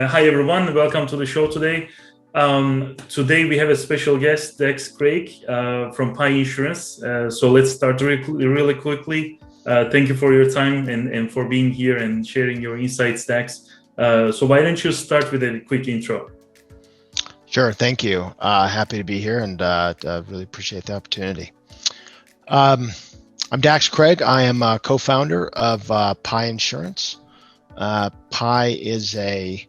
Hi, everyone. Welcome to the show today. Today we have a special guest, Dax Craig from Pi Insurance. So let's start really quickly. Thank you for your time and for being here and sharing your insights, Dax. So why don't you start with a quick intro? Sure. Thank you. Happy to be here and really appreciate the opportunity. I'm Dax Craig. I am a co-founder of Pi Insurance. Pi is a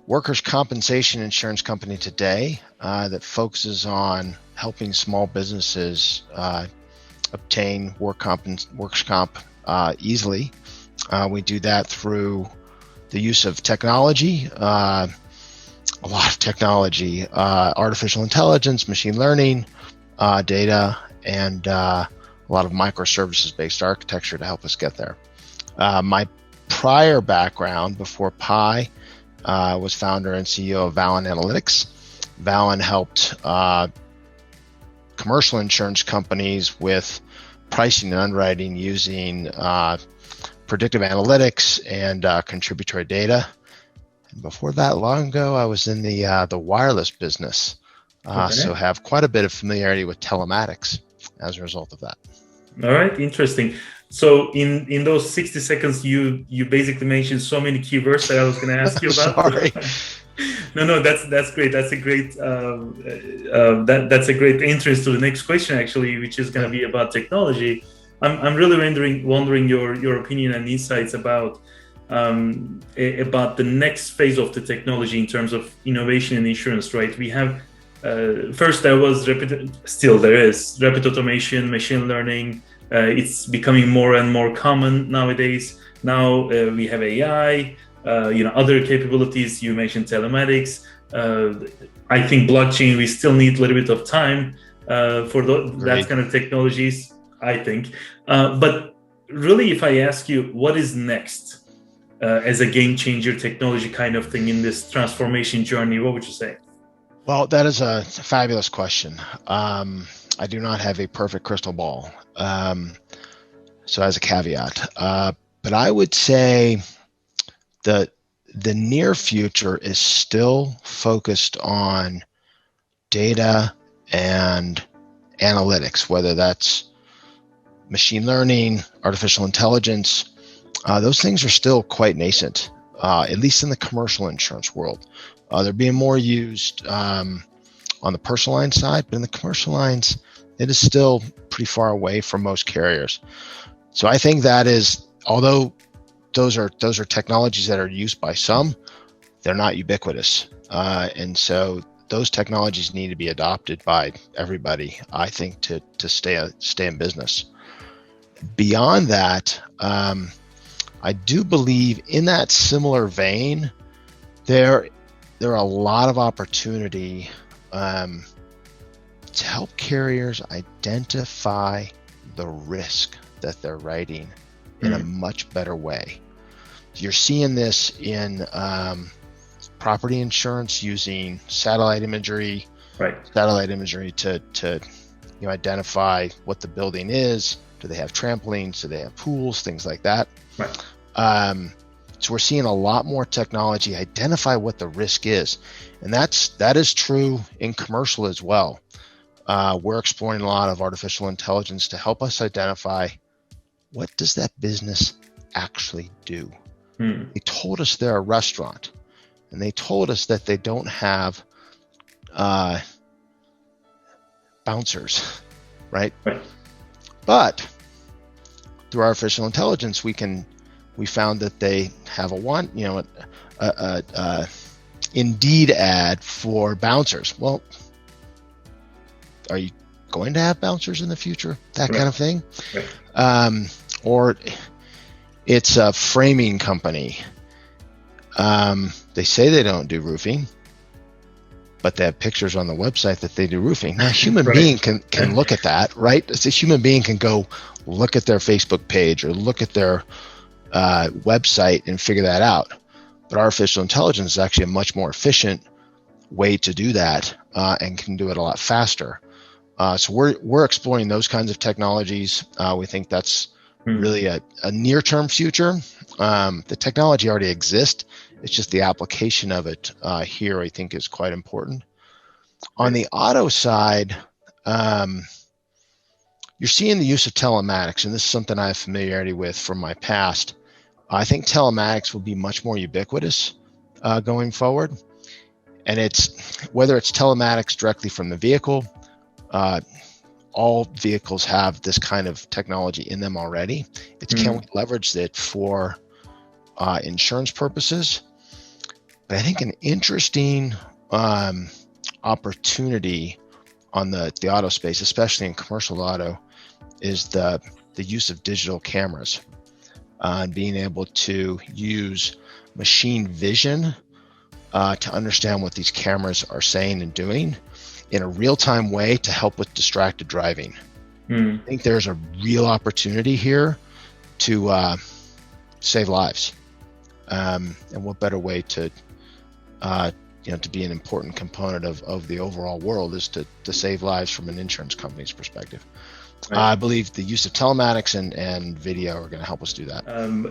workers' compensation insurance company today that focuses on helping small businesses obtain workers' comp easily. We do that through the use of technology, a lot of technology, artificial intelligence, machine learning, data, and a lot of microservices-based architecture to help us get there. My prior background before Pi was founder and CEO of Valin Analytics. Valin helped commercial insurance companies with pricing and underwriting using predictive analytics and contributory data. And before that, long ago, I was in the wireless business, so have quite a bit of familiarity with telematics as a result of that. All right, interesting. So in those 60 seconds, you basically mentioned so many keywords that I was going to ask you about. Sorry. No, that's great. That's a great that's a great entrance to the next question, actually, which is going to be about technology. I'm really wondering your opinion and insights about the next phase of the technology in terms of innovation in insurance. Right? We have first there was still there is rapid automation, machine learning. It's becoming more and more common nowadays. Now we have AI, other capabilities. You mentioned telematics. I think blockchain. We still need a little bit of time for that kind of technologies. I think, but really, if I ask you, what is next as a game changer technology kind of thing in this transformation journey? What would you say? Well, that is a fabulous question. I do not have a perfect crystal ball. So as a caveat, but I would say that the near future is still focused on data and analytics, whether that's machine learning, artificial intelligence. Those things are still quite nascent, at least in the commercial insurance world. They're being more used on the personal line side, but in the commercial lines, it is still pretty far away from most carriers. So I think that is, although those are technologies that are used by some, they're not ubiquitous. And so those technologies need to be adopted by everybody, I think, to stay in business. Beyond that, I do believe in that similar vein, there are a lot of opportunity to help carriers identify the risk that they're writing in a much better way. You're seeing this in property insurance using satellite imagery, to identify what the building is. Do they have trampolines? Do they have pools? Things like that. Right. So we're seeing a lot more technology identify what the risk is, and that is true in commercial as well. We're exploring a lot of artificial intelligence to help us identify what does that business actually do. They told us they're a restaurant, and they told us that they don't have bouncers, right? But through artificial intelligence, we found that they have a Indeed ad for bouncers. Well, are you going to have bouncers in the future? That kind of thing. Or it's a framing company. They say they don't do roofing, but they have pictures on the website that they do roofing. Now, a human being can look at that, right? A human being can go look at their Facebook page or look at their website and figure that out. But artificial intelligence is actually a much more efficient way to do that and can do it a lot faster. So we're exploring those kinds of technologies. We think that's really a near-term future. The technology already exists. It's just the application of it here, I think, is quite important. On the auto side, you're seeing the use of telematics, and this is something I have familiarity with from my past. I think telematics will be much more ubiquitous going forward. And whether it's telematics directly from the vehicle, all vehicles have this kind of technology in them already. It's can we leverage it for insurance purposes? But I think an interesting opportunity on the auto space, especially in commercial auto, is the use of digital cameras and being able to use machine vision to understand what these cameras are saying and doing in a real-time way to help with distracted driving. I think there's a real opportunity here to save lives. And what better way to be an important component of the overall world is to save lives from an insurance company's perspective. Right. I believe the use of telematics and video are going to help us do that.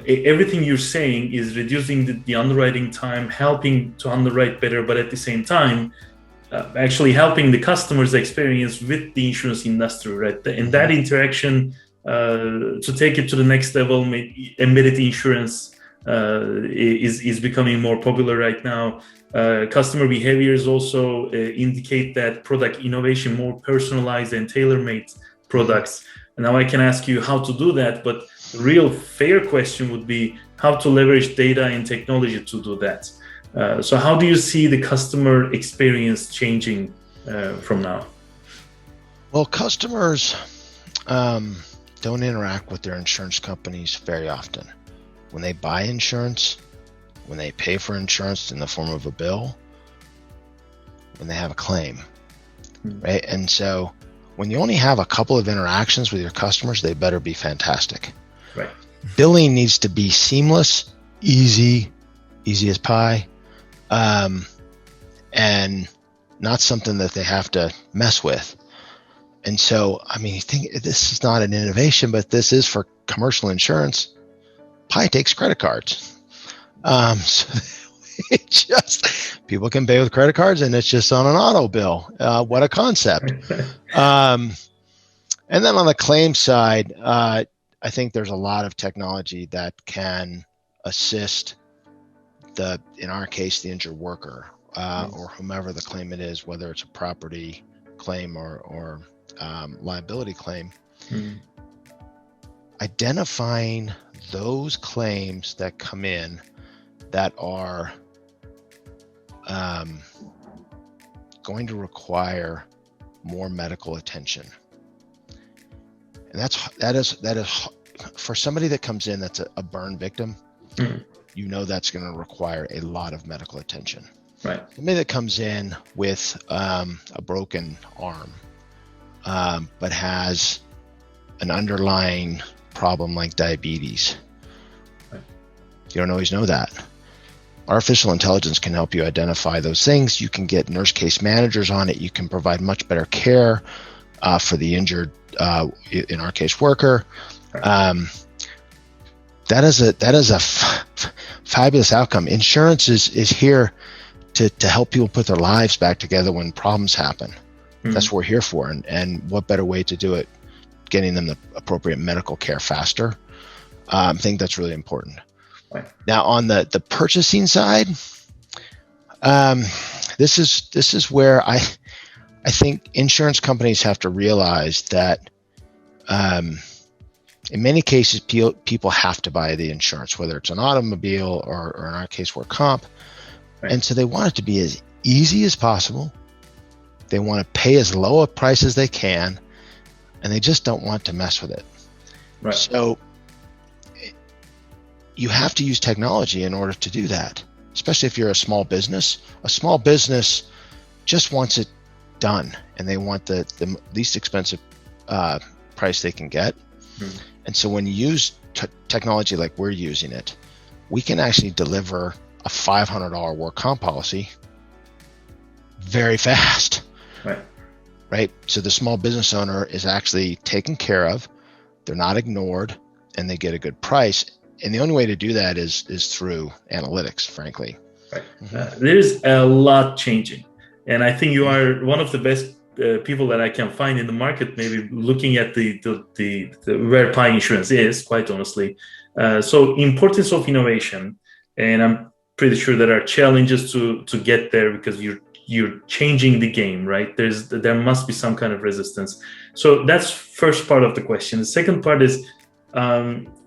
Everything you're saying is reducing the underwriting time, helping to underwrite better, but at the same time, actually helping the customer's experience with the insurance industry, right? And that interaction, to take it to the next level, embedded insurance is becoming more popular right now. Customer behaviors also indicate that product innovation, more personalized and tailor-made products. And now I can ask you how to do that, but the real fair question would be how to leverage data and technology to do that. So how do you see the customer experience changing from now? Well, customers don't interact with their insurance companies very often. When they buy insurance, when they pay for insurance in the form of a bill, when they have a claim, right? And so when you only have a couple of interactions with your customers, they better be fantastic. Right. Billing needs to be seamless, easy as pie, and not something that they have to mess with. And so, I mean, I think this is not an innovation, but this is for commercial insurance. Pie takes credit cards. So it just, people can pay with credit cards and it's just on an auto bill. What a concept. And then on the claim side, I think there's a lot of technology that can assist in our case, the injured worker, or whomever the claimant is, whether it's a property claim or liability claim. Identifying those claims that come in that are going to require more medical attention, and that is for somebody that comes in that's a burn victim. You know that's going to require a lot of medical attention. Right. Somebody that comes in with a broken arm, but has an underlying problem like diabetes. Right. You don't always know that. Artificial intelligence can help you identify those things. You can get nurse case managers on it. You can provide much better care for the injured, in our case, worker. Right. That is a fabulous outcome. Insurance is here to help people put their lives back together when problems happen. That's what we're here for. And what better way to do it, getting them the appropriate medical care faster. I think that's really important. Right. Now on the purchasing side, this is where I think insurance companies have to realize that in many cases people have to buy the insurance, whether it's an automobile or in our case work comp. Right. And so they want it to be as easy as possible. They want to pay as low a price as they can, and they just don't want to mess with it. Right. So you have to use technology in order to do that, especially if you're a small business. A small business just wants it done, and they want the least expensive price they can get. And so when you use technology like we're using it, we can actually deliver a $500 work comp policy very fast. Right. So the small business owner is actually taken care of. They're not ignored, and they get a good price. And the only way to do that is through analytics, frankly. Right. There's a lot changing, and I think you are one of the best people that I can find in the market. Maybe looking at the where pie insurance is, quite honestly. So importance of innovation, and I'm pretty sure there are challenges to get there because you're changing the game, right? There must be some kind of resistance. So that's first part of the question. The second part is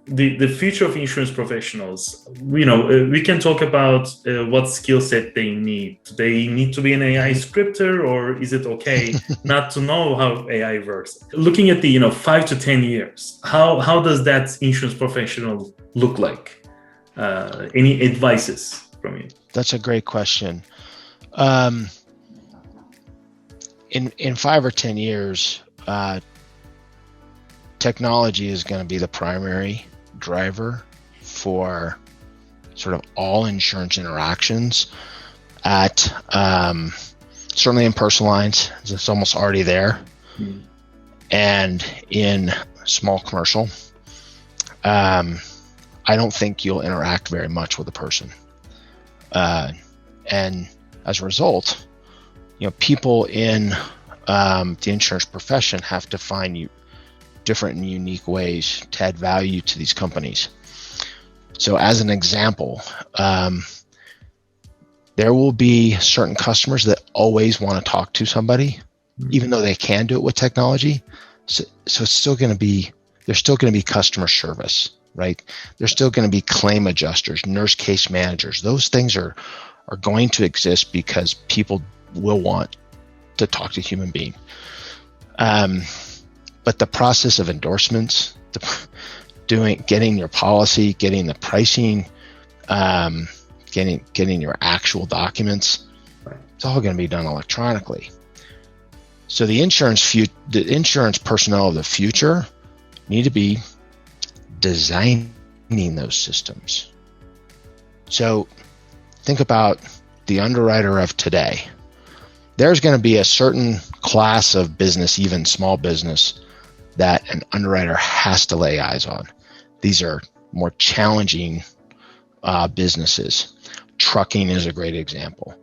the future of insurance professionals. We can talk about what skill set they need. Do they need to be an AI scripter, or is it okay not to know how AI works? Looking at the 5 to 10 years, how does that insurance professional look like? Any advices from you? That's a great question. In 5 or 10 years, technology is going to be the primary driver for sort of all insurance interactions at certainly in personal lines. It's almost already there. And in small commercial, I don't think you'll interact very much with a person. And as a result, people in the insurance profession have to find different and unique ways to add value to these companies. So as an example, there will be certain customers that always want to talk to somebody, even though they can do it with technology. So it's still going to be, there's still going to be customer service, right? There's still going to be claim adjusters, nurse case managers. Those things are going to exist because people will want to talk to a human being. But the process of endorsements, getting your policy, getting the pricing, getting your actual documents, it's all going to be done electronically. So the insurance personnel of the future need to be designing those systems. So think about the underwriter of today. There's going to be a certain class of business, even small business, that an underwriter has to lay eyes on. These are more challenging businesses. Trucking is a great example.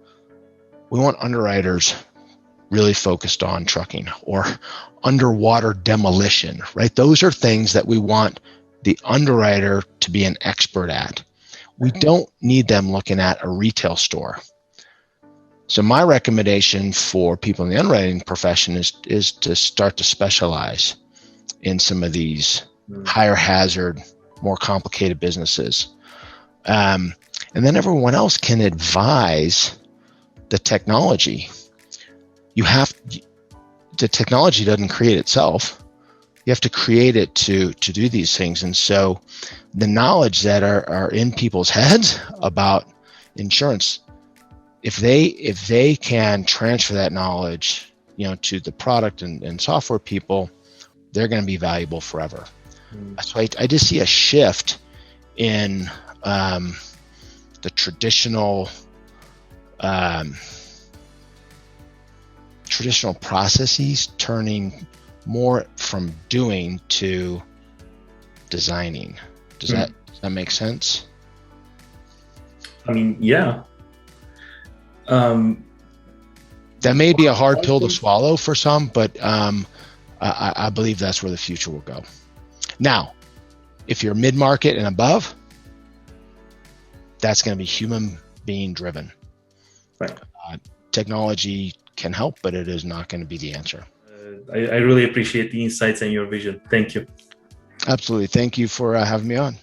We want underwriters really focused on trucking or underwater demolition, right? Those are things that we want the underwriter to be an expert at. We don't need them looking at a retail store. So my recommendation for people in the underwriting profession is to start to specialize in some of these higher hazard, more complicated businesses. And then everyone else can advise the technology. The technology doesn't create itself. You have to create it to do these things. And so the knowledge that are in people's heads about insurance, if they can transfer that knowledge, to the product and software people, they're going to be valuable forever. So I just see a shift in the traditional processes turning more from doing to designing. Does that make sense? I mean, yeah. That may be a hard pill to swallow for some, but I believe that's where the future will go. Now, if you're mid-market and above, that's going to be human being driven. Right. Technology can help, but it is not going to be the answer. I really appreciate the insights and your vision. Thank you. Absolutely. Thank you for having me on.